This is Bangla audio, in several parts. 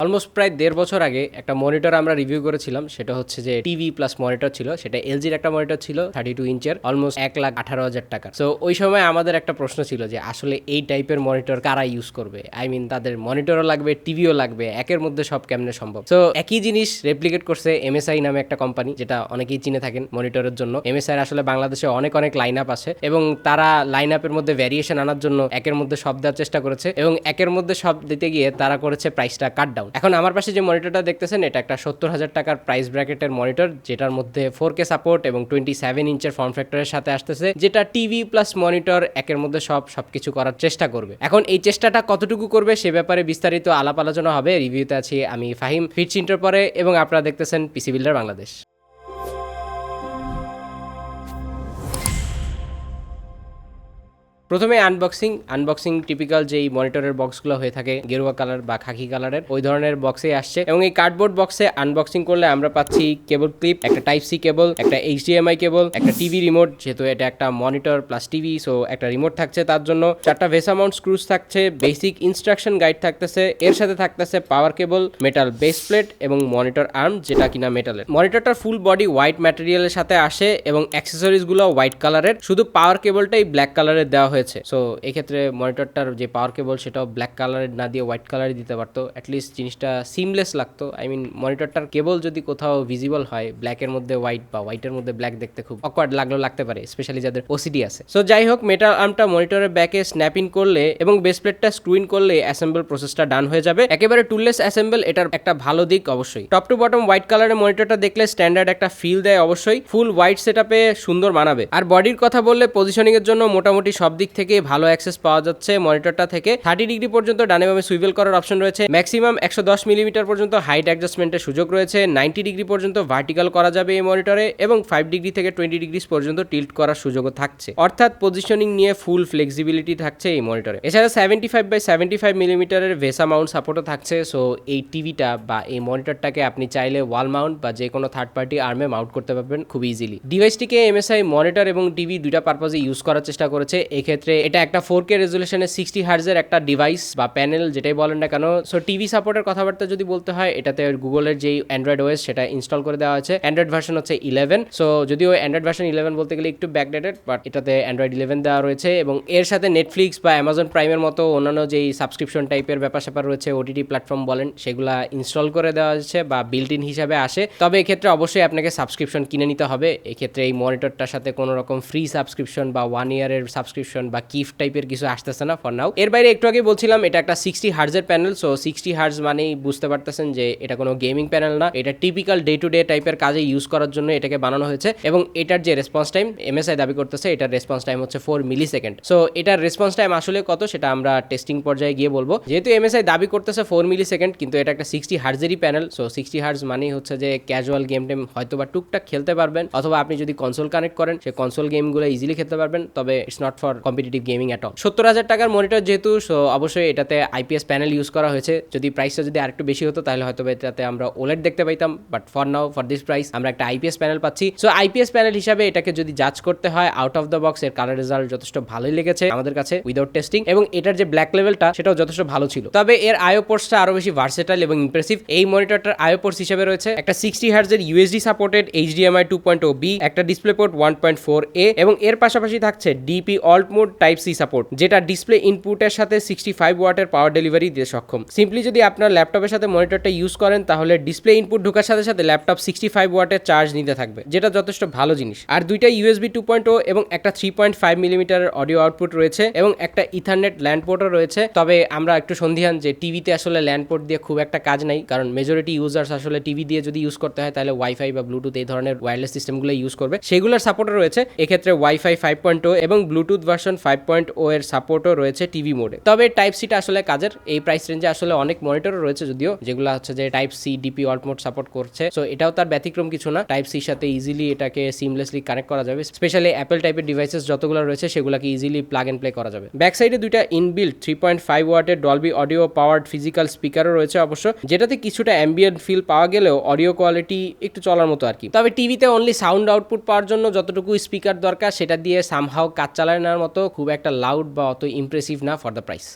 অলমোস্ট প্রায় ১.৫ বছর আগে একটা মনিটর আমরা রিভিউ করেছিলাম। সেটা হচ্ছে যে টিভি প্লাস মনিটর ছিল। সেটা এলজির একটা মনিটর ছিল 32 ইঞ্চের, অলমোস্ট ১,১৮,০০০ টাকা। সো ওই সময় আমাদের একটা প্রশ্ন ছিল যে আসলে এই টাইপের মনিটর কারা ইউজ করবে? আই মিন তাদের মনিটরও লাগবে, টিভিও লাগবে, একের মধ্যে সব কেমনে সম্ভব? সো একই জিনিস রেপ্লিকেট করছে এমএসআই নামে একটা কোম্পানি, যেটা অনেকেই চিনে থাকেন মনিটরের জন্য। এমএসআই আসলে বাংলাদেশে অনেক অনেক লাইন আপ আছে এবং তারা লাইন আপের মধ্যে ভ্যারিয়েশন আনার জন্য একের মধ্যে সব দেওয়ার চেষ্টা করেছে এবং একের মধ্যে সব দিতে গিয়ে তারা করেছে প্রাইসটা কাট ডাউন। এখন আমার পাশে যে মনিটরটা দেখতেছেন এটা একটা ৭০,০০০ টাকার প্রাইস ব্র্যাকেটের মনিটর, যেটার মধ্যে 4K সাপোর্ট এবং 27 ইঞ্চের ফর্ম ফ্যাক্টরের সাথে আসতেছে, যেটা টিভি প্লাস মনিটর একের মধ্যে সবকিছু করার চেষ্টা করবে। এখন এই চেষ্টাটা কতটুকু করবে সে ব্যাপারে বিস্তারিত আলাপ আলোচনা হবে। রিভিউতে আছি আমি ফাহিম, ফিটস ইন্টার পরে, এবং আপনারা দেখতেছেন পিসি বিল্ডার বাংলাদেশ। প্রথমে আনবক্সিং টিপিক্যাল যেই মনিটরের বক্সগুলো হয়ে থাকে গেরুয়া কালার বা খাকি কালারের, ওই ধরনের বক্সে আসছে এবং এই কার্ডবোর্ড বক্সে আনবক্সিং করলে আমরা পাচ্ছি কেবল ক্লিপ, একটা টাইপ সি কেবল, একটা এইচডিএমআই কেবল, একটা টিভি রিমোট, যেহেতু এটা একটা মনিটর প্লাস টিভি সো একটা রিমোট থাকছে তার জন্য, 4টা ভেসা মাউন্ট স্ক্রুজ থাকছে, বেসিক ইনস্ট্রাকশন গাইড থাকতেছে, এর সাথে থাকতেছে পাওয়ার কেবল, মেটাল বেস প্লেট এবং মনিটর আর্ম যেটা কিনা মেটালের। মনিটরটার ফুল বডি হোয়াইট ম্যাটেরিয়ালের সাথে আসে এবং অ্যাক্সেসরিজ গুলো হোয়াইট কালারের, শুধু পাওয়ার কেবলটাই ব্ল্যাক কালারের দেওয়া হয়েছে। সো এক্ষেত্রে মনিটরটার যে পাওয়ার কেবল সেটাও ব্ল্যাক কালারের না দিয়ে হোয়াইট কালারে দিতে পারতো, অ্যাটলিস্ট জিনিসটা সিমলেস লাগতো। আই মিন মনিটরটার কেবল যদি কোথাও ভিজিবল হয় ব্ল্যাকের মধ্যে হোয়াইট বা হোয়াইটের মধ্যে ব্ল্যাক, দেখতে খুব অকওয়ার্ড লাগতে পারে, স্পেশালি যাদের ওসিডি আছে। সো যাই হোক, মেটাল আর্মটা মনিটরের ব্যাকে স্ন্যাপ ইন করলে এবং বেস প্লেটটা স্ক্রু ইন করলে অ্যাসেম্বল প্রসেসটা ডান হয়ে যাবে। একেবারে টুললেস অ্যাসেম্বল, এটার একটা ভালো দিক অবশ্যই। টপ টু বটম হোয়াইট কালারের মনিটরটা দেখলে স্ট্যান্ডার্ড একটা ফিল দেয় অবশ্যই, ফুল হোয়াইট সেটআপে সুন্দর মানাবে। আর বডির কথা বললে পজিশনিং এর জন্য মোটামুটি সব দিক থেকে ভালো অ্যাক্সেস পাওয়া যাচ্ছে মনিটরটা থেকে। 30 ডিগ্রি পর্যন্ত ডানে বামে সুইভেল করার অপশন রয়েছে, ম্যাক্সিমাম 110 মিলিমিটার পর্যন্ত হাইট অ্যাডজাস্টমেন্টের সুযোগ রয়েছে, 90 ডিগ্রি পর্যন্ত ভার্টিক্যাল করা যাবে এই মনিটরে এবং 5 ডিগ্রি থেকে 20 ডিগ্রি পর্যন্ত টিল্ট করার সুযোগও থাকছে, অর্থাৎ পজিশনিং নিয়ে ফুল ফ্লেক্সিবিলিটি থাকছে এই মনিটরে। এছাড়া 75/75 মিলিমিটারের ভেসা মাউন্ট সাপোর্টও থাকছে। সো এই টিভিটা বা এই মনিটরটাকে আপনি চাইলে ওয়াল মাউন্ট বা যে কোনো থার্ড পার্টি আর্মে মাউন্ট করতে পারবেন খুব ইজিলি। ডিভাইসটিকে এমএসআই মনিটর এবং টিভি দুইটা পারপাজে ইউজ করার চেষ্টা করেছে। এক্ষেত্রে এটা একটা 4K রেজুলেশনে 60 হার্জের একটা ডিভাইস বা প্যানেল যেটাই বলেন না কেন। সো টিভি সাপোর্টের কথাবার্তা যদি বলতে হয়, এটাতে গুগলের যেই অ্যান্ড্রয়েড ওএস সেটা ইনস্টল করে দেওয়া হয়েছে। অ্যান্ড্রয়েড ভার্সন হচ্ছে 11। সো যদিও অ্যান্ড্রয়েড ভার্সন 11 বলতে গেলে একটু ব্যাকডেটেড, বাট এটাতে অ্যান্ড্রয়েড 11 দেওয়া রয়েছে এবং এর সাথে নেটফ্লিক্স বা অ্যামাজন প্রাইমের মতো অন্যান্য যেই সাবস্ক্রিপশন টাইপের ব্যাপার স্যাপার রয়েছে, ওটিটি প্ল্যাটফর্ম বলেন, সেগুলা ইনস্টল করে দেওয়া হয়েছে বা বিল্ট ইন হিসাবে আসে। তবে এক্ষেত্রে অবশ্যই আপনাকে সাবস্ক্রিপশন কিনে নিতে হবে। এক্ষেত্রে এই মনিটরটার সাথে কোনো রকম ফ্রি সাবস্ক্রিপশন বা 1 ইয়ারের সাবস্ক্রিপশন বা গিফট টাইপের কিছু আসতেছে না ফর নাও। এর বাইরে একটু আগে বলছিলাম এটা একটা 60 হার্জের প্যানেল। সো 60 হার্জ মানেই বুঝতে পারতেছেন যে এটা কোনো গেমিং প্যানেল না, এটা টিপিক্যাল ডে টু ডে টাইপের কাজে ইউজ করার জন্য এটাকে বানানো হয়েছে এবং এটার যে রেসপন্স টাইম এমএসআই দাবি করতেছে, এটার রেসপন্স টাইম হচ্ছে 4 মিলি সেকেন্ড। সো এটার রেসপন্স টাইম আসলে কত সেটা আমরা টেস্টিং পর্যায়ে গিয়ে বলবো। যেহেতু এমএসআই দাবি করতেছে 4 মিলি সেকেন্ড, কিন্তু এটা একটা 60 হার্জেরই প্যানেল। সো 60 হার্জ মানেই হচ্ছে যে ক্যাজুয়াল গেম টেম হয়তো বা টুকটাক খেলতে পারবেন, অথবা আপনি যদি কনসোল কানেক্ট করেন সে কনসোল গেমগুলো ইজিলি খেলতে পারবেন, তবে it's not for competitive gaming at all. 70,000 টাকার মনিটর যেহেতু, সো অবশ্যই এটাতে আইপিএস প্যানেল ইউজ করা হয়েছে। যদি প্রাইসটা যদি আরেকটু বেশি হতো তাহলে হয়তো এটাতে আমরা ওলেড দেখতে পাইতাম, but for now for this price আমরা একটা আইপিএস প্যানেল পাচ্ছি। সো আইপিএস প্যানেল হিসাবে এটাকে যদি জাজ করতে হয় আউট অফ দ্য বক্স, এর কালার রেজাল্ট যথেষ্ট ভালোই লেগেছে আমাদের কাছে উইদাউট টেস্টিং, এবং এটার যে ব্ল্যাক লেভেলটা সেটাও যথেষ্ট ভালো ছিল। তবে এর আইও পোর্টসটা আরো বেশি ভার্সেটাইল এবং ইমপ্রেসিভ। এই মনিটরটার আইও পোর্টস হিসেবে রয়েছে একটা 60 হার্জের ইউএসডি সাপোর্টেড এইচডিএমআই 2.0B, একটা ডিসপ্লে পোর্ট 1.4A এবং এর পাশাপাশি থাকছে DP alt mode type C support, যেটা ডিসপ্লে ইনপুটের সাথে 65 ওয়াটের পাওয়ার ডেলিভারি দিতে সক্ষম। সিম্পলি যদি আপনার ল্যাপটপের সাথে মনিটরটা ইউজ করেন তাহলে ডিসপ্লে ইনপুট ঢোকার সাথে সাথে ল্যাপটপ 65 ওয়াটের চার্জ নিতে থাকবে, যেটা যথেষ্ট ভালো জিনিস। আর দুইটা ইউএসবি 2.0 এবং একটা 3.5 মিলিমিটারের অডিও আউটপুট রয়েছে এবং একটা ইথারনেট ল্যান্ড পোর্টও রয়েছে। তবে আমরা একটু সন্দিহান যে টিভিতে আসলে ল্যান্ড পোর্ট দিয়ে খুব একটা কাজ নাই, কারণ মেজরিটি ইউজার্স আসলে টিভি দিয়ে যদি ইউজ করতে হয় তাহলে ওয়াইফাই বা ব্লুটুথ এই ধরনের ওয়্যারলেস সিস্টেমগুলো ইউজ করবে, সেগুলোর সাপোর্টও রয়েছে। এক্ষেত্রে ওয়াইফাই 5.0 এবং ব্লুটুথ ভার্সন 5.0 এর সাপোর্টও রয়েছে টিভি মোডে। তবে টাইপ সিটা আসলে কাজের এই প্রাইস রেঞ্জে আসলে অনেক মনিটরও রয়েছে যদিও, যেগুলো হচ্ছে যে type C DP alt mode support করছে। সো এটাও তার ব্যতিক্রম কিছু না, টাইপ সির সাথে ইজিলি এটাকে সিমলেসলি কানেক্ট করা যাবে। স্পেশালি অ্যাপল টাইপের ডিভাইসেস যতগুলো রয়েছে সেগুলোকে ইজিলি প্লাগ এন্ড প্লে করা যাবে। ব্যাক সাইডে দুইটা ইনবিল্ট 3.5 ওয়াটের ডলবি অডিও পাওয়ার্ড ফিজিক্যাল স্পিকারও রয়েছে অবশ্য, যেটাতে কিছুটা অ্যাম্বিয়েন্ট ফিল পাওয়া গেলেও অডিও কোয়ালিটি একটু চলার মতো আর কি। তবে টিভিতে অনলি সাউন্ড আউটপুট পাওয়ার জন্য যতটুকু স্পিকার দরকার সেটা দিয়ে সামহাও কাজ চালায় নেওয়ার মতো, খুব একটা লাউড বা অত ইমপ্রেসিভ না for the price.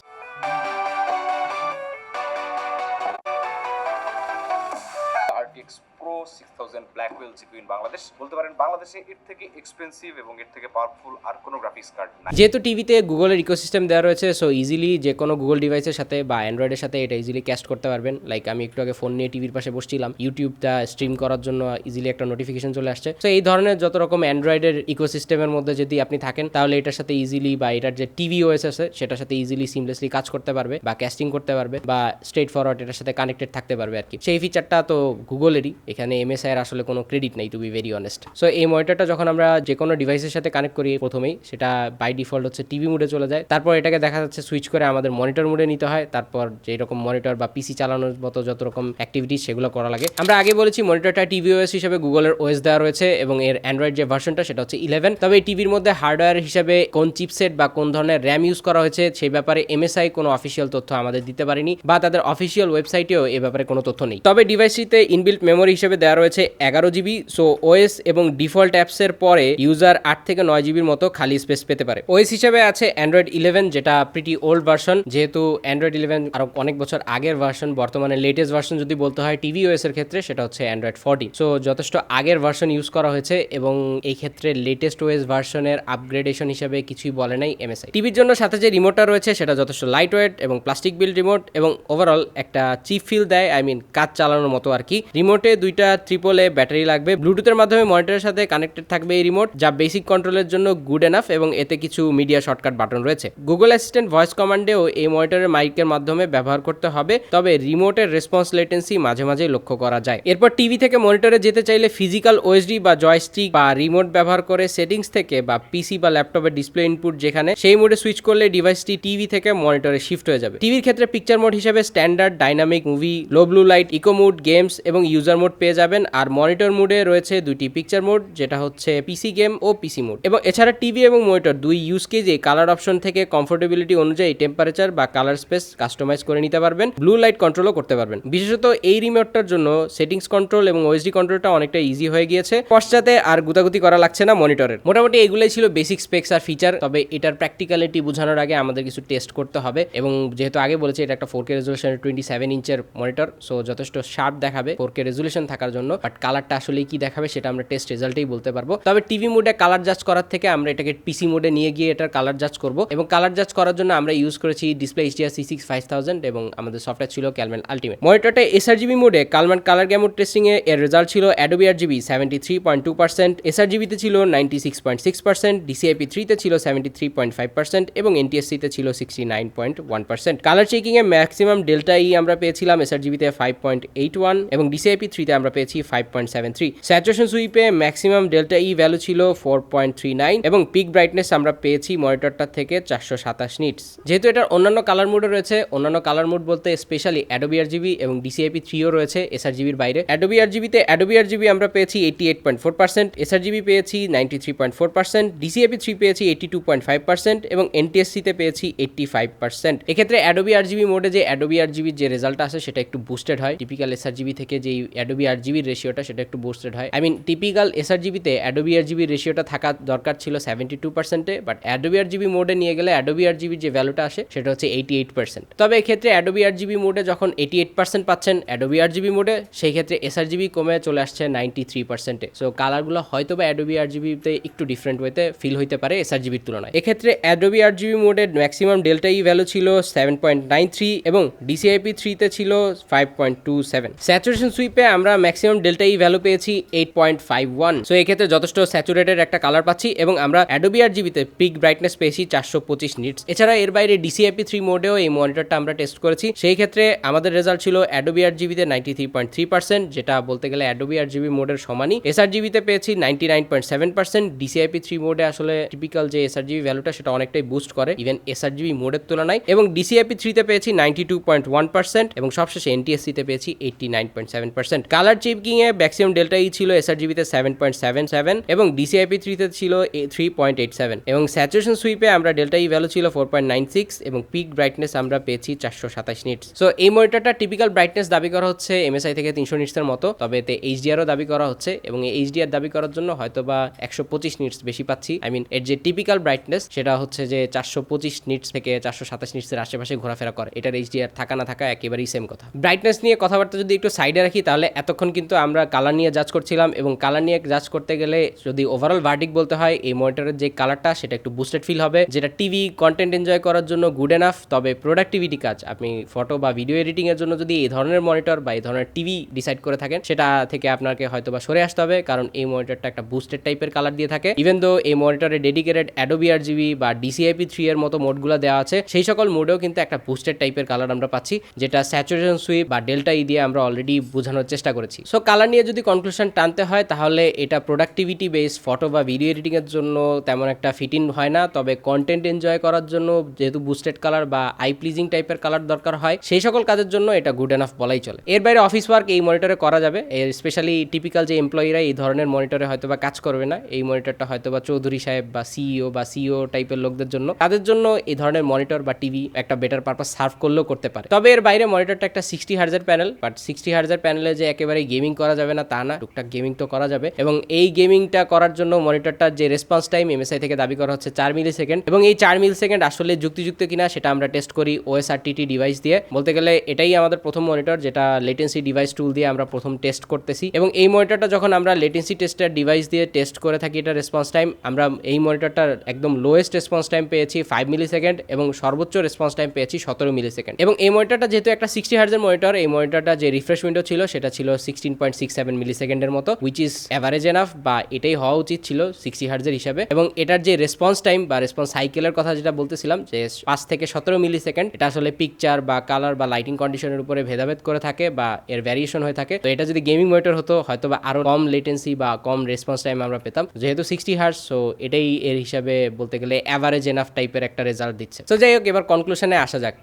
6000 Blackwell GPU in Bangladesh. বলতে পারেন বাংলাদেশে এর থেকে এক্সপেন্সিভ এবং এর থেকে পাওয়ারফুল আর কোনো গ্রাফিক্স কার্ড নাই। যেহেতু টিভিতে গুগলের ইকোসিস্টেম দেওয়া রয়েছে, সো ইজিলি যে কোনো গুগল ডিভাইসের সাথে বা অ্যান্ড্রয়েডের সাথে এটা ইজিলি ক্যাস্ট করতে পারবেন। লাইক আমি একটু আগে ফোন নিয়ে টিভির পাশে বসছিলাম, ইউটিউবটা স্ট্রিম করার জন্য ইজিলি একটা নোটিফিকেশন চলে আসছে। তো এই ধরনের যত রকম অ্যান্ড্রয়েডের ইকোসিস্টেমের মধ্যে যদি আপনি থাকেন, তাহলে এটার সাথে ইজিলি বা এটার যে টিভি ওএস আছে সেটার সাথে ইজিলি সিমলেসলি কাজ করতে পারবে বা ক্যাস্টিং করতে পারবে বা স্ট্রেট ফরওয়ার্ড এটার সাথে কানেক্টেড থাকতে পারবে আর কি। সেই ফিচারটা তো গুগলেরই, এখানে এমএসআই এর আসলে কোনো ক্রেডিট নেই, to be very honest. So এই মনিটরটা যখন আমরা যে কোনো ডিভাইসের সাথে কানেক্ট করি, প্রথমেই সেটা বাই ডিফল্ট হচ্ছে টিভি মোডে চলে যায়, তারপর এটাকে দেখা যাচ্ছে সুইচ করে আমাদের মনিটর মোডে নিতে হয়, তারপর যেই রকম মনিটর বা পিসি চালানোর মতো যত রকম অ্যাক্টিভিটি সেগুলো করা লাগে। আমরা আগে বলেছি মনিটরটা টিভি ওএস হিসেবে গুগলের ওএস দেওয়া রয়েছে এবং এর অ্যান্ড্রয়েড যে ভার্সনটা সেটা হচ্ছে 11। তবে এই টিভির মধ্যে হার্ডওয়্যার হিসেবে কোন চিপসেট বা কোন ধরনের র্যাম ইউজ করা হয়েছে সেই ব্যাপারে এমএসআই কোনো অফিসিয়াল তথ্য আমাদের দিতে পারেনি বা তাদের অফিসিয়াল ওয়েবসাইটেও এ ব্যাপারে কোনো তথ্য নেই। তবে ডিভাইসটিতে ইনবিল্ট মেমোরি হিসেবে দেওয়া রয়েছে 11 জিবি। সো ওএস এবং ডিফল্ট অ্যাপসের পরে ইউজার 8 থেকে 9 জিবির মতো খালি স্পেস পেতে পারে। ওএস হিসেবে আছে অ্যান্ড্রয়েড 11, যেটা প্রিটি ওল্ড ভার্সন। যেহেতু অ্যান্ড্রয়েড 11 আরো অনেক বছর আগের ভার্সন, বর্তমানে লেটেস্ট ভার্সন যদি বলতে হয় টিভি ওএস এর ক্ষেত্রে সেটা হচ্ছে অ্যান্ড্রয়েড 14। সো যথেষ্ট আগের ভার্সন ইউজ করা হয়েছে এবং এই ক্ষেত্রে লেটেস্ট ওএস ভার্সনের আপগ্রেডেশন হিসেবে কিছুই বলে নাই এমএসআই। টিভির জন্য সাথে যে রিমোটটা রয়েছে সেটা যথেষ্ট লাইট ওয়েট এবং প্লাস্টিক বিল্ড রিমোট এবং ওভারঅল একটা চিপ ফিল দেয়, আই মিন কাজ চালানোর মতো আর কি। রিমোটে দুইটা AAA ব্যাটারি লাগবে। ব্লুটুথের মাধ্যমে মনিটরের সাথে কানেক্টেড থাকবে এই রিমোট, যা বেসিক কন্ট্রোলের জন্য গুড এনাফ এবং এতে কিছু মিডিয়া শর্টকাট বাটন রয়েছে। গুগল অ্যাসিস্ট্যান্ট ভয়েস কমান্ডেও এই মনিটরের মাইকের মাধ্যমে ব্যবহার করতে হবে, তবে রিমোটের রেসপন্স লেটেন্সি মাঝে মাঝে লক্ষ্য করা যায়। এরপর টিভি থেকে মনিটরে যেতে চাইলে ফিজিক্যাল ওএসডি বা জয়স্টিক বা রিমোট ব্যবহার করে সেটিংস থেকে বা পিসি বা ল্যাপটপের ডিসপ্লে ইনপুট যেখানে, সেই মোডে সুইচ করলে ডিভাইসটি টিভি থেকে মনিটরে শিফট হয়ে যাবে। টিভির ক্ষেত্রে পিকচার মোড হিসেবে standard, dynamic, movie, low blue light, eco mode, games এবং ইউজার মোড পেয়ে যাবেন। আর মনিটর মোডে রয়েছে দুইটি পিকচার মোড, যেটা হচ্ছে পিসি গেম ও পিসি মোড। এবং এছাড়া টিভি এবং মনিটর দুই ইউজ কেজে কালার অপশন থেকে কমফোর্টেবিলিটি অনুযায়ী টেম্পারেচার বা কালার স্পেস কাস্টমাইজ করে নিতে পারবেন। ব্লু লাইট কন্ট্রোলও করতে পারবেন। বিশেষত এই রিমোটটার জন্য সেটিংস কন্ট্রোল এবং ওএসডি কন্ট্রোলটা অনেকটা ইজি হয়ে গিয়েছে, পশ্চাতে আর গুতাগুতি করা লাগছে না মনিটরের। মোটামুটি এগুলোই ছিল বেসিক স্পেক্স আর ফিচার। তবে এটার প্র্যাকটিক্যালিটি বোঝানোর আগে আমাদের কিছু টেস্ট করতে হবে এবং যেহেতু আগে বলেছি এটা একটা 4K রেজুলেশনের 27 ইঞ্চের মনিটর, সো যথেষ্ট শার্প দেখাবে 4K রেজুলেশন থাকার জন্য। বাট কালারটা আসলে কি দেখাবে সেটা আমরা টেস্ট রেজাল্টেই বলতে পারবো। তবে টিভি মোডে কালার জাজ করার থেকে আমরা এটাকে পিসি মোডে নিয়ে গিয়ে এটার কালার জাজ করব এবং কালার জাজ করার জন্য আমরা ইউজ করেছি ডিসপ্লে HDR C6 5000 এবং আমাদের সফটওয়্যার ছিল ক্যালম্যান আলটিমেট। মনিটরটা sRGB মোডে ক্যালম্যান কালার গ্যামুট টেস্টিং এর রেজাল্ট ছিল Adobe RGB 73.2%, sRGB তে ছিল 96.6%, DCI-P3 তে ছিল 73.5% এবং NTSC তে ছিল 69.1%। কালার চেকিং এ ম্যাক্সিমাম ডেল্টা ই আমরা পেয়েছিলাম sRGB তে 5.81 এবং DCI-P3 তে আমরা পেয়েছি 5.73। স্যাচুরেশন সুইপে ম্যাক্সিমাম ডেল্টা ই ভ্যালু ছিল 4.39 এবং পিক ব্রাইটনেস আমরা পেয়েছি মনিটরটা থেকে 427 নিটস। যেহেতু এটার অন্যান্য কালার মোডও রয়েছে, অন্যান্য কালার মোড বলতে স্পেশালি Adobe RGB এবং DCI-P3ও রয়েছে sRGB এর বাইরে। Adobe RGB আমরা পেয়েছি 88.4%, sRGB পেয়েছি 93.4%, DCI-P3 পেয়েছি 82.5% এবং NTSC তে পেয়েছি 85%। এক্ষেত্রে Adobe RGB মোডে যে Adobe RGB যে রেজাল্ট আসে সেটা একটু বুস্টেড হয়, টিপিক্যাল sRGB থেকে যেই Adobe RGB রেশিওটা সেটা একটু বুস্টেড হয়। আই মিন টিপিক্যাল sRGB তে Adobe RGB রেশিওটা থাকা দরকার ছিল 72%, বাট Adobe RGB মোডে নিয়ে গেলে Adobe RGB যে ভ্যালুটা আসে সেটা হচ্ছে 88%। তবে এক্ষেত্রে Adobe RGB মোডে যখন 88% পাচ্ছেন Adobe RGB মোডে, সেই ক্ষেত্রে sRGB কমে চলে আসছে 93%। সো কালারগুলো হয়তো বা Adobe RGB তে একটু ডিফারেন্ট ওয়েতে ফিল হইতে পারে sRGB এর তুলনায়। এক্ষেত্রে Adobe RGB মোডের ম্যাক্সিমাম ডেল্টা ই ভ্যালু ছিল 7.93 এবং DCI-P3 তে ছিল 5.27। স্যাচুরেশন সুইপে আমরা ম্যাক্সিমাম ডেল্টা ই ভ্যালু পেয়েছি 8.51। সো এক্ষেত্রে যথেষ্ট স্যাচুরেটেড একটা কালার পাচ্ছি এবং আমরা Adobe RGB তে পিক ব্রাইটনেস পেয়েছি 425 নিটস। এছাড়া এর বাইরে DCI-P3 মোডেও এই মনিটরটা আমরা টেস্ট করেছি, সেই ক্ষেত্রে আমাদের রেজাল্ট ছিল Adobe RGB তে 93.3%, যেটা বলতে গেলে Adobe RGB মোডের সমানই। sRGB তে পেয়েছি 99.7%। DCI-P3 মোডে আসলে টিপিক্যাল যে sRGB ভ্যালুটা সেটা অনেকটাই বুস্ট করে ইভেন sRGB মোডের তুলনায়, এবং DCI-P3 তে পেয়েছি 92.1% এবং সবশেষে NTSC তে পেয়েছি 89.7%। কালার চেকিং এ ম্যাক্সিমাম ডেল্টা ই ছিল sRGB তে 7.77 এবং DCI-P3 তে ছিল 3.87 এবং স্যাচুরেশন সুইপে আমরা ডেল্টা ই ভ্যালু ছিল 4.96 এবং পিক ব্রাইটনেস আমরা পেয়েছি 427 নিটস। সো এই মনিটরটা টিপিক্যাল ব্রাইটনেস দাবি করা হচ্ছে MSI থেকে 300 নিটসের মতো, তবে এতে HDR-ও দাবি করা হচ্ছে এবং এই HDR দাবি করার জন্য হয়তোবা 125 নিটস বেশি পাচ্ছি। আই মিন এর যে টিপিক্যাল ব্রাইটনেস সেটা হচ্ছে যে 425 নিটস থেকে 427 নিটসের আশেপাশে ঘোরাফেরা করে, এটার HDR থাকা না থাকা একেবারেই সেম কথা। ব্রাইটনেস নিয়ে কথাবার্তা যদি একটু সাইডে রাখি, তাহলে এতক্ষণ কিন্তু আমরা কালার নিয়ে জাজ করছিলাম, এবং কালার নিয়ে জাজ করতে গেলে যদি ওভারঅল ভার্ডিক্ট বলতে হয়, এই মনিটরের যে কালারটা সেটা একটু বুস্টেড ফিল হবে, যেটা টিভি কন্টেন্ট এনজয় করার জন্য গুড এনাফ। তবে প্রোডাক্টিভিটি কাজ, আপনি ফটো বা ভিডিও এডিটিং এর জন্য যদি এই ধরনের মনিটর বা এই ধরনের টিভি ডিসাইড করে থাকেন, সেটা থেকে আপনাকে হয়তো বা সরে আসতে হবে, কারণ এই মনিটরটা একটা বুস্টেড টাইপের কালার দিয়ে থাকে। ইভেন দো এই মনিটরে ডেডিকেটেড অ্যাডোবি আরজিবি বা DCI-P3 এর মতো মোডগুলো দেওয়া আছে, সেই সকল মোডেও কিন্তু একটা বুস্টেড টাইপের কালার আমরা পাচ্ছি, যেটা স্যাচুরেশন সুইপ বা ডেল্টা ই দিয়ে আমরা অলরেডি বোঝানোর চেষ্টা করেছি। সো কালার নিয়ে যদি কনক্লুশন টানতে হয়, তাহলে এটা প্রোডাক্টিভিটি বেস ফটো বা ভিডিও এডিটিং এর জন্য তেমন একটা ফিট ইন হয় না। তবে কন্টেন্ট এনজয় করার জন্য যেহেতু বুস্টেড কালার বা আই প্লিজিং টাইপের কালার দরকার হয়, সেই সকল কাজের জন্য এটা গুড এনাফ বলাই চলে। এর বাইরে অফিস ওয়ার্ক এই মনিটরে করা যাবে, স্পেশালি টিপিক্যাল যে এমপ্লয়িরা এই ধরনের মনিটরে হয়তো বা কাজ করবে না, এই মনিটরটা হয়তো বা চৌধুরী সাহেব বা সিইও টাইপের লোকদের জন্য, তাদের জন্য এই ধরনের মনিটর বা টিভি একটা বেটার পারপাস সার্ভ করলেও করতে পারে। তবে এর বাইরে মনিটরটা একটা 60 হার্জের প্যানেল, বাট 60 হার্জের প্যানেলে যে একেবারে গেমিং করা যাবে না তা না, টুকটাক গেমিং তো করা যাবে। এবং এই গেমিংটা করার জন্য মনিটরটার যে রেসপন্স টাইম MSI থেকে দাবি করা হচ্ছে 4 মিলি সেকেন্ড, এবং এই 4 মিলি সেকেন্ড আসলে যুক্তিযুক্ত কিনা সেটা আমরা টেস্ট করি OSRTT ডিভাইস দিয়ে। বলতে গেলে এটাই আমাদের প্রথম মনিটর যেটা লেটেন্সি ডিভাইস টুল দিয়ে আমরা প্রথম টেস্ট করতেছি, এবং এই মনিটরটা যখন আমরা লেটেন্সি টেস্টার ডিভাইস দিয়ে টেস্ট করে থাকি, এটা রেসপন্স টাইম আমরা এই মনিটরটার একদম লোয়েস্ট রেসপন্স টাইম পেয়েছি 5 মিলি সেকেন্ড, এবং সর্বোচ্চ রেসপন্স টাইম পেয়েছি 17 মিলি সেকেন্ড। এবং এই মনিটরটা যেহেতু একটা 60 হার্জের মনিটর, এই মনিটরটা যে রিফ্রেশ উইন্ডো ছিল সেটা ছিল 16.67 মিলি সেকেন্ডের মতো, হুইচ ইজ অ্যাভারেজ এনাফ, বা এটাই হওয়া উচিত ছিল 60 হার্জের হিসাবে। এবং এটার যে রেসপন্স টাইম বা রেসপন্স সাইকেলের কথা যেটা বলতেছিলাম, যে 5 থেকে 17 মিলি সেকেন্ড, এটা আসলে পিকচার বা কালার বা লাইটিং কন্ডিশনের উপরে ভেদাভেদ করে থাকে বা এর ভ্যারিয়েশন হয়ে থাকে। তো এটা যদি গেমিং মনিটর হতো, হয়তো বা আরো কম লেটেন্সি বা কম রেসপন্স টাইম আমরা পেতাম। যেহেতু 60 হার্জ, সো এটাই এর হিসাবে বলতে গেলে অ্যাভারেজ এনাফ টাইপের একটা রেজাল্ট দিচ্ছে। তো যাই হোক, এবার কনক্লুশনে আসা যাক।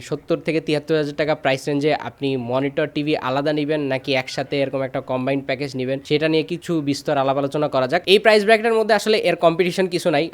70 থেকে 73 হাজার টাকা প্রাইস রেঞ্জে আপনি মনিটর টিভি আলাদা নেবেন নাকি একসাথে এরকম একটা কম্বাইন্ড প্যাকেজ নেবেন, সেটা নিয়ে কিছু বিস্তর আলাপ আলোচনা করা যাক। এই প্রাইস ব্র্যাকেটের মধ্যে আসলে এর কম্পিটিশন কিছু নাই।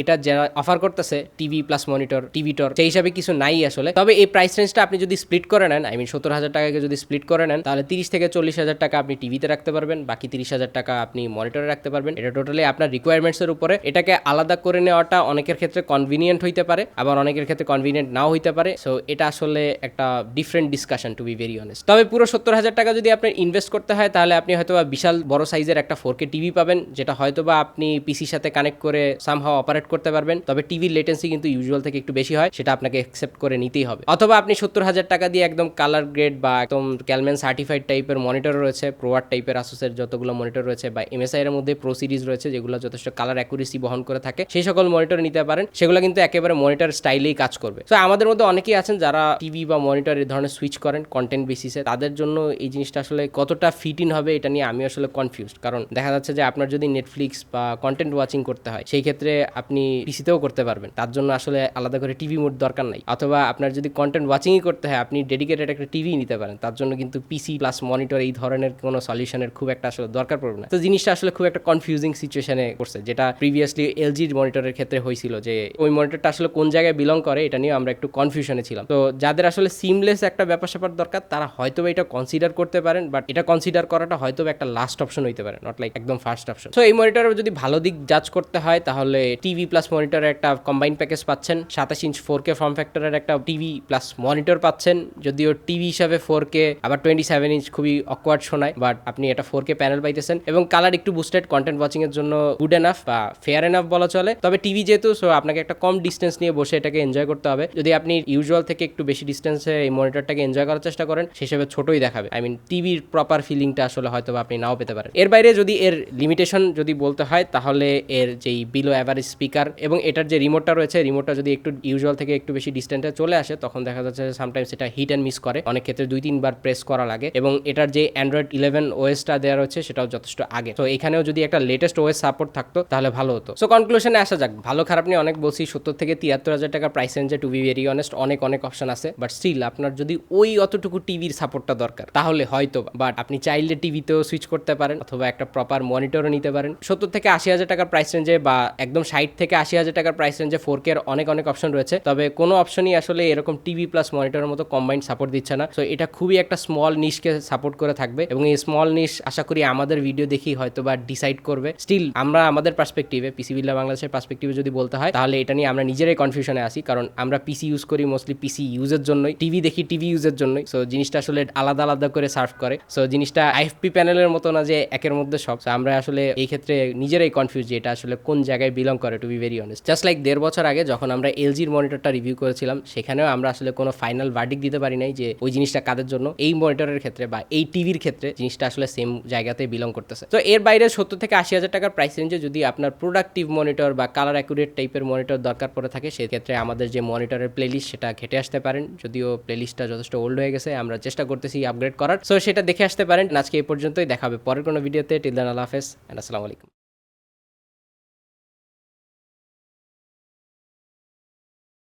এটা যারা অফার করতেছে টিভি প্লাস মনিটর, টিভিটর, সেই হিসাবে কিছু নাই আসলে। তবে এই প্রাইস রেঞ্জটা আপনি যদি স্প্লিট করে নেন, 70 হাজার টাকাকে যদি স্প্লিট করে নেন, তাহলে 30 থেকে 40 হাজার টাকা আপনি টিভিতে রাখতে পারবেন, বাকি 30 হাজার টাকা আপনি মনিটরে রাখতে পারবেন। এটা টোটালি আপনার রিকোয়ারমেন্টসের উপরে। এটাকে আলাদা করে নেওয়াটা অনেকের ক্ষেত্রে কনভিনিয়েন্ট হইতে পারে, আবার অনেকের ক্ষেত্রে কনভিনিয়েন্ট নাও হইতে পারে। সো এটা আসলে একটা different discussion, to be very honest. তবে পুরো 70 হাজার টাকা যদি আপনার ইনভেস্ট করতে হয়, তাহলে আপনি হয়তো বিশাল বড় সাইজের একটা 4K টিভি পাবেন, যেটা হয়তো বা আপনি পিসির সাথে কানেক্ট করে সামহাও অপারেট করতে পারবেন। তবে টিভির লেটেন্সি কিন্তু ইউজুয়াল থেকে একটু বেশি হয়, সেটা আপনাকে অ্যাকসেপ্ট করে নিতেই হবে। অথবা আপনি 70 হাজার টাকা দিয়ে একদম কালার গ্রেড বা একদম ক্যালম্যান সার্টিফাইড টাইপের মনিটর রয়েছে, প্রোয়ার্ড টাইপের আসুসের যতগুলো মনিটর রয়েছে, বা MSI এর মধ্যে প্রো সিরিজ রয়েছে যেগুলো যথেষ্ট কালার অ্যাকুরেসি বহন করে থাকে, সেই সকল মনিটর নিতে পারেন। সেগুলো কিন্তু একেবারে মনিটর স্টাইলেই কাজ করবে। তো আমাদের মধ্যে অনেকেই আছেন যারা টিভি বা মনিটর এই ধরনের সুইচ করেন কন্টেন্ট বেসিসে, তাদের জন্য এই জিনিসটা আসলে কতটা ফিট ইন হবে এটা নিয়ে আমি আসলে কনফিউজড। কারণ দেখা যাচ্ছে যে আপনার যদি নেটফ্লিক্স বা কন্টেন্ট ওয়াচিং করতে হয়, সেই ক্ষেত্রে আপনি পিসিতেও করতে পারবেন, তার জন্য আসলে আলাদা করে টিভি মোড দরকার নাই। অথবা আপনার যদি কন্টেন্ট ওয়াচিংই করতে হয়, আপনি ডেডিকেটেড একটা টিভি নিতে পারেন, তার জন্য কিন্তু পিসি প্লাস মনিটর এই ধরনের কোনো সলিউশনের খুব একটা আসলে দরকার পড়বে না। তো জিনিসটা আসলে খুব একটা কনফিউজিং সিচুয়েশনে করছে, যেটা প্রিভিয়াসলি এলজি মনিটরের ক্ষেত্রে হয়েছিল, যে ওই মনিটরটা আসলে কোন জায়গায় বিলং করে এটা নিয়ে আমরা একটু কনফিউশনে ছিলাম। তো যাদের আসলে সিমলেস একটা ব্যাপার স্যাপার দরকার, তারা হয়তো এটা কনসিডার করতে পারেন, বাট এটা কনসিডার করাটা হয়তো একটা লাস্ট অপশন হইতে পারে, নট লাইক একদম ফার্স্ট অপশন। সো এই মনিটরের যদি ভালো দিক জাজ করতে হয়, তাহলে টিভি প্লাস মনিটরের একটা কম্বাইন্ড প্যাকেজ পাচ্ছেন, 27 ইঞ্চ 4K ফর্ম ফ্যাক্টরের একটা টিভি প্লাস মনিটর পাচ্ছেন। যদিও টিভি হিসাবে 4K, আবার 27 ইঞ্চ খুবই অকওয়ার্ড শোনায়, বাট আপনি এটা 4K প্যানেল পাইতেছেন, এবং কালার একটু বুস্টেড, কন্টেন্ট ওয়াচিং এর জন্য গুড এনাফ বা ফেয়ার এনাফ বলা চলে। তবে টিভি যেহেতু, সো আপনাকে একটা কম ডিস্টেন্স নিয়ে বসে এটাকে এনজয় করতে হবে। যদি আপনি ইউজুয়াল থেকে একটু বেশি ডিস্টেন্সে এই মনিটরটাকে এনজয় করার চেষ্টা করেন, সেই হিসেবে ছোটই দেখাবে। টিভির প্রপার ফিলিংটা আসলে হয়তো আপনি নাও পেতে পারেন। এর বাইরে যদি এর লিমিটেশন যদি বলতে হয়, তাহলে এর যেই বিলো অ্যাভারেজ স্পিকার এবং এটার যে রিমোটটা রয়েছে, রিমোটটা যদি একটু ইউজুয়াল থেকে একটু বেশি ডিস্টেন্সে চলে আসে, তখন দেখা যাচ্ছে যে সামটাইমস এটা হিট অ্যান্ড মিস করে, অনেক ক্ষেত্রে 2-3 বার প্রেস করা লাগে। এবং এটার যে অ্যান্ড্রয়েড 11 ওএসটা দেওয়া রয়েছে, সেটাও যথেষ্ট আগে। তো এখানেও যদি একটা লেটেস্ট ওএস সাপোর্ট থাকতো তাহলে ভালো হতো। সো কনক্লুশনে আসা যাক, ভালো খারাপ নিয়ে অনেক বলছি। 70 থেকে 73 হাজার টাকা প্রাইস রেঞ্জে, টু বি ভেরি অনেস্ট, অনেক অপশন আছে, বাট স্টিল আপনার যদি ওই অতটুকু টিভির সাপোর্টটা দরকার, তাহলে হয়তো, বাট আপনি চাইলে টিভিতেও সুইচ করতে পারেন, অথবা একটা প্রপার মনিটরও নিতে পারেন। 70 থেকে 80 হাজার টাকার প্রাইস রেঞ্জে, বা একদম 60 থেকে 80 হাজার টাকার প্রাইস রেঞ্জে 4K এর অনেক অপশন রয়েছে। তবে কোনো অপশনই আসলে এরকম টিভি প্লাস মনিটরের মতো কম্বাইন্ড সাপোর্ট দিচ্ছে না। সো এটা খুবই একটা স্মল নিশকে সাপোর্ট করে থাকবে, এবং এই স্মল নিশ আশা করি আমাদের ভিডিও দেখি হয়তো বা ডিসাইড করবে। স্টিল আমরা আমাদের পার্সপেক্টিভে, পিসি বিল্ডার বাংলাদেশের পার্সপেক্টিভে যদি বলতে হয়, তাহলে এটা নিয়ে আমরা নিজেরাই কনফিউশনে আসি। কারণ আমরা পিসি ইউজ করি মোস্টলি পিসি ইউজের জন্যই, টিভি দেখি টিভি ইউজের জন্যই। সো জিনিসটা আসলে আলাদা আলাদা করে সার্ভ করে। সো জিনিসটা আইএফপি প্যানেলের মতো না যে একের মধ্যে সব। So, আমরা আসলে এই ক্ষেত্রে নিজেরাই কনফিউজ যে এটা আসলে কোন জায়গায় বিলং করে, to be very honest. Just like 1.5 বছর আগে যখন আমরা এলজির মনিটরটা রিভিউ করেছিলাম, সেখানেও আমরা আসলে কোনো ফাইনাল ভার্ডিক দিতে পারি নাই যে ওই জিনিসটা কাদের জন্য। এই মনিটরের ক্ষেত্রে বা এই টিভির ক্ষেত্রে জিনিসটা আসলে সেম জায়গাতে বিলং করতেছে। তো এর বাইরে 70 থেকে 80 হাজার টাকার প্রাইস রেঞ্জে যদি আপনার প্রোডাক্টিভ মনিটর বা কালার অ্যাকুরেট টাইপের মনিটর দরকার পড়ে থাকে, সেক্ষেত্রে আমাদের যে মনিটরের প্লেলিস্ট সেটা ঘেটে আসতে পারেন। যদিও প্লেলিস্টটা যথেষ্ট ওল্ড হয়ে গেছে, আমরা চেষ্টা করতেছি আপগ্রেড করার। সো সেটা দেখে আসতে পারেন। আজকে এই পর্যন্তই, দেখা হবে পরের কোনো ভিডিওতে। টিল দেন আল্লাহ হাফেজ এন্ড আসসালামু আলাইকুম।